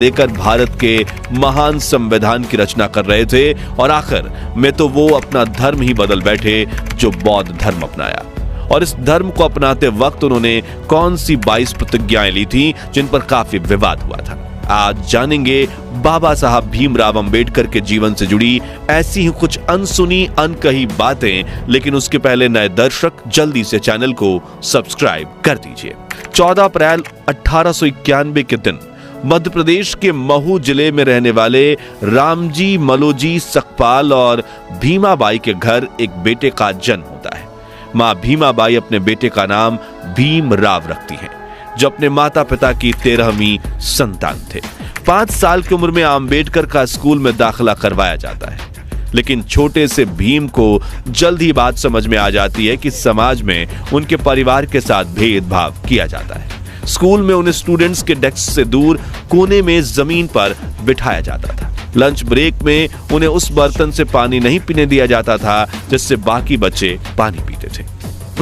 देकर भारत के महान संविधान की रचना कर रहे थे और आखिर में तो वो अपना धर्म ही बदल बैठे जो बौद्ध धर्म अपनाया। और इस धर्म को अपनाते वक्त उन्होंने कौन सी 22 प्रतिज्ञाएं ली थी जिन पर काफी विवाद हुआ था। आज जानेंगे बाबा साहब भीमराव अंबेडकर के जीवन से जुड़ी ऐसी ही कुछ अनसुनी अनकही बातें, लेकिन उसके पहले नए दर्शक जल्दी से चैनल को सब्सक्राइब कर दीजिए। 14 अप्रैल 1891 के दिन मध्य प्रदेश के महू जिले में रहने वाले रामजी मलोजी सकपाल और भीमाबाई के घर एक बेटे का जन्म होता है। मां भीमाबाई अपने बेटे का नाम भीमराव रखती हैं, जो अपने माता पिता की 13वीं संतान थे। 5 साल की उम्र में अंबेडकर का स्कूल में दाखिला करवाया जाता है, लेकिन छोटे से भीम को जल्द ही बात समझ में आ जाती है कि समाज में उनके परिवार के साथ भेदभाव किया जाता है। स्कूल में उन्हें स्टूडेंट्स के डेस्क से दूर कोने में जमीन पर बिठाया जाता था। लंच ब्रेक में उन्हें उस बर्तन से पानी नहीं पीने दिया जाता था जिससे बाकी बच्चे पानी पीते थे।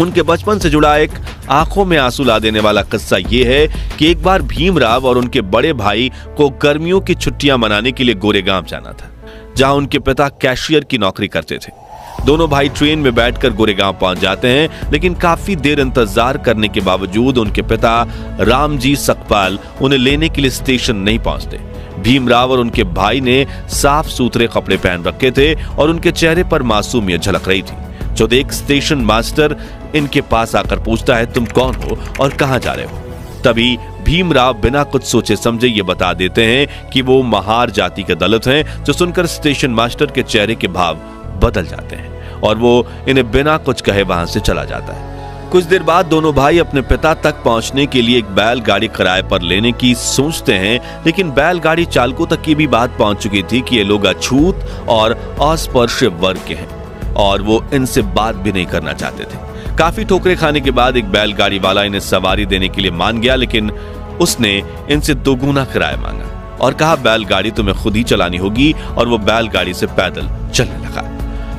उनके बचपन से जुड़ा एक आंखों में आंसू ला देने वाला किस्सा यह है कि एक बार भीमराव और उनके बड़े भाई को गर्मियों की छुट्टियां मनाने के लिए गोरेगांव जाना था, जहां उनके पिता कैशियर की नौकरी करते थे। दोनों भाई ट्रेन में बैठकर गोरेगांव पहुंच जाते हैं, लेकिन काफी देर इंतजार करने के बावजूद उनके पिता रामजी सकपाल उन्हें लेने के लिए स्टेशन नहीं पहुंचते। भीमराव और उनके भाई ने साफ सुथरे कपड़े पहन रखे थे और उनके चेहरे पर मासूमियत झलक रही थी। जो देख स्टेशन मास्टर इनके पास आकर पूछता है, तुम कौन हो और कहां जा रहे हो? तभी भीमराव बिना कुछ सोचे समझे ये बता देते हैं कि वो महार जाति के दलित हैं, जो सुनकर स्टेशन मास्टर के चेहरे के भाव बदल जाते हैं और वो इन्हें बिना कुछ कहे वहां से चला जाता है। कुछ देर बाद दोनों भाई अपने पिता तक पहुंचने के लिए एक बैलगाड़ी किराए पर लेने की सोचते हैं, लेकिन बैलगाड़ी चालकों तक की भी बात पहुंच चुकी थी कि ये लोग अछूत और अस्पृश्य वर्ग के हैं और वो इनसे बात भी नहीं करना चाहते थे। काफी ठोकरें खाने के बाद एक बैलगाड़ी वाला इन्हें सवारी देने के लिए मान गया, लेकिन उसने इनसे दोगुना किराया मांगा और कहा बैलगाड़ी तुम्हें खुद ही चलानी होगी, और वो बैलगाड़ी से पैदल चलने लगा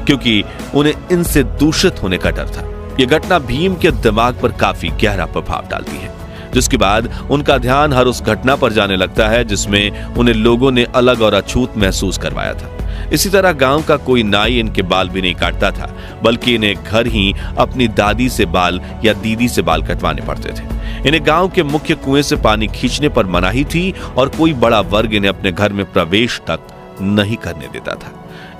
क्योंकि उन्हें इनसे दूषित होने का डर था। यह घटना भीम के दिमाग पर काफी गहरा प्रभाव डालती है, जिसके बाद उनका ध्यान हर उस घटना पर जाने लगता है जिसमें उन्हें लोगों ने अलग और अछूत महसूस करवाया था। इसी तरह गांव का कोई नाई इनके बाल भी नहीं काटता था, बल्कि इन्हें घर ही अपनी दादी से बाल या दीदी से बाल कटवाने पड़ते थे। इन्हें गांव के मुख्य कुएं से पानी खींचने पर मनाही थी और कोई बड़ा वर्ग इन्हें अपने घर में प्रवेश तक नहीं करने देता था।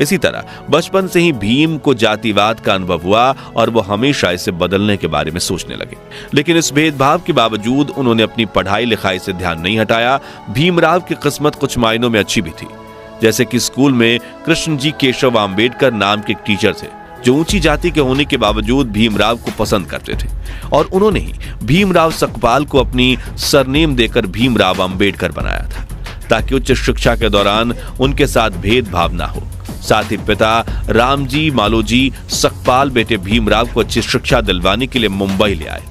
इसी तरह बचपन से ही भीम को जातिवाद का अनुभव हुआ और वो हमेशा इसे बदलने के बारे में सोचने लगे, लेकिन इस भेदभाव के बावजूद उन्होंने अपनी पढ़ाई लिखाई से ध्यान नहीं हटाया। भीमराव की किस्मत कुछ मायनों में अच्छी भी थी, जैसे कि स्कूल में कृष्ण जी केशव अंबेडकर नाम के टीचर थे, जो ऊंची जाति के होने के बावजूद भीमराव को पसंद करते थे और उन्होंने ही भीमराव सकपाल को अपनी सरनेम देकर भीमराव अंबेडकर बनाया था, ताकि उच्च शिक्षा के दौरान उनके साथ भेदभाव ना हो। साथ ही पिता रामजी मालोजी सकपाल बेटे भीमराव को अच्छी शिक्षा दिलवाने के लिए मुंबई ले आए।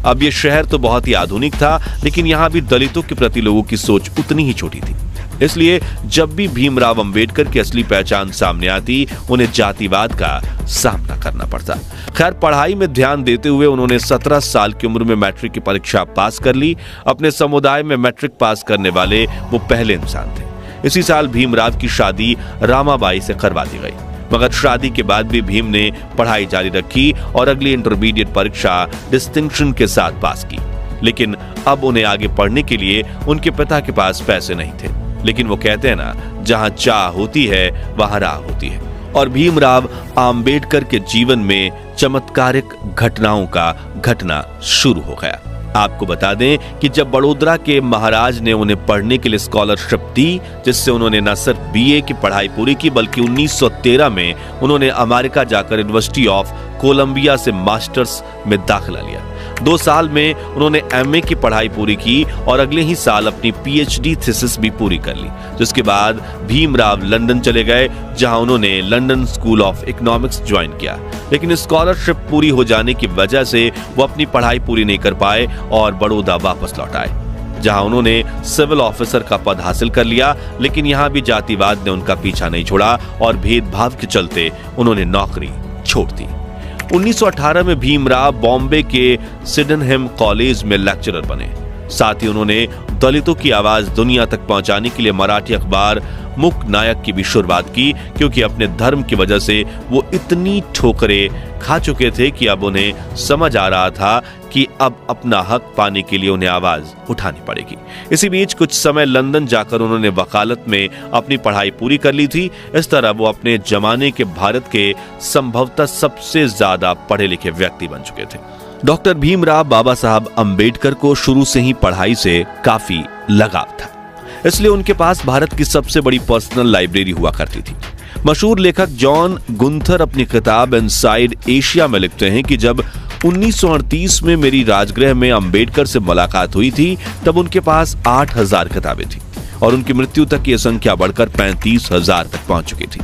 अब यह शहर तो बहुत ही आधुनिक था, लेकिन यहाँ भी दलितों के प्रति लोगों की सोच उतनी ही छोटी थी। इसलिए जब भी भीमराव अंबेडकर की असली पहचान सामने आती, उन्हें जातिवाद का सामना करना पड़ता। खैर, पढ़ाई में ध्यान देते हुए उन्होंने 17 साल की उम्र में मैट्रिक की परीक्षा पास कर ली। अपने समुदाय में मैट्रिक पास करने वाले वो पहले इंसान थे। इसी साल भीमराव की शादी रामाबाई से करवा दी गई, मगर शादी के बाद भी भीम ने पढ़ाई जारी रखी और अगली इंटरमीडिएट परीक्षा डिस्टिंक्शन के साथ पास की। लेकिन अब उन्हें आगे पढ़ने के लिए उनके पिता के पास पैसे नहीं थे, लेकिन वो कहते हैं ना, जहां चाह होती है वहां राह होती है। और भीमराव अंबेडकर के जीवन में चमत्कारिक घटनाओं का घटना शुरू हो गया। आपको बता दें कि जब बड़ोदरा के महाराज ने उन्हें पढ़ने के लिए स्कॉलरशिप दी, जिससे उन्होंने न सिर्फ बीए की पढ़ाई पूरी की, बल्कि 1913 में उन्होंने अमेरिका जाकर यूनिवर्सिटी ऑफ कोलंबिया से मास्टर्स में दाखिला लिया। 2 साल में उन्होंने एमए की पढ़ाई पूरी की और अगले ही साल अपनी पीएचडी थीसिस भी पूरी कर ली, जिसके बाद भीमराव लंदन चले गए, जहां उन्होंने London school of economics join किया। लेकिन स्कॉलरशिप पूरी हो जाने की वजह से वो अपनी पढ़ाई पूरी नहीं कर पाए और बड़ौदा वापस लौट आए, जहां उन्होंने सिविल ऑफिसर का पद हासिल कर लिया। लेकिन यहां भी जातिवाद ने उनका पीछा नहीं छोड़ा और भेदभाव के चलते उन्होंने नौकरी छोड़ दी। 1918 में भीमराव बॉम्बे के सिडेनहम कॉलेज में लेक्चरर बने, साथ ही उन्होंने दलितों की आवाज दुनिया तक पहुंचाने के लिए मराठी अखबार मुक नायक की भी शुरुआत की, क्योंकि अपने धर्म की वजह से वो इतनी ठोकरें खा चुके थे कि अब उन्हें समझ आ रहा था कि अब अपना हक पाने के लिए उन्हें आवाज उठानी पड़ेगी। इसी बीच कुछ समय लंदन जाकर उन्होंने वकालत में अपनी पढ़ाई पूरी कर ली थी। इस तरह वो अपने जमाने के भारत के संभवतः सबसे ज्यादा पढ़े लिखे व्यक्ति बन चुके थे। डॉक्टर भीमराव बाबा साहब अंबेडकर को शुरू से ही पढ़ाई से काफी लगाव था, इसलिए उनके पास भारत की सबसे बड़ी पर्सनल लाइब्रेरी हुआ करती थी। मशहूर लेखक जॉन गुंथर अपनी किताब इनसाइड एशिया में लिखते हैं कि जब 1938 में मेरी राजगृह में अंबेडकर से मुलाकात हुई थी, तब उनके पास 8000 किताबें थी और उनकी मृत्यु तक यह संख्या बढ़कर 35,000 तक पहुंच चुकी थी।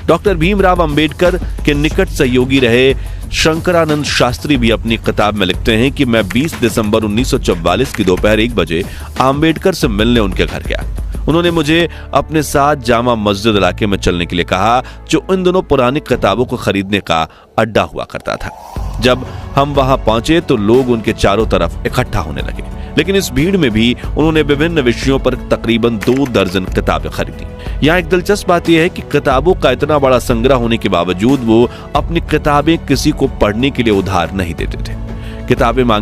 डॉक्टर भीमराव अंबेडकर के निकट सहयोगी रहे शंकरानंद शास्त्री भी अपनी किताब में लिखते हैं कि मैं 20 दिसंबर 1944 की दोपहर 1 बजे अंबेडकर से मिलने उनके घर गया। उन्होंने मुझे अपने साथ जामा मस्जिद इलाके में चलने के लिए कहा, जो इन दोनों पुरानी किताबों को खरीदने का अड्डा हुआ करता था। जब हम वहां पहुंचे तो लोग उनके चारों तरफ इकट्ठा होने लगे, लेकिन इस भीड़ में भी उन्होंने विभिन्न विषयों पर तकरीबन 2 दर्जन किताबें खरीदी। यहाँ एक दिलचस्प बात यह है कि किताबों का इतना बड़ा संग्रह होने के बावजूद वो अपनी किताबें किसी को पढ़ने के लिए उधार नहीं देते थे। किताबें मांगने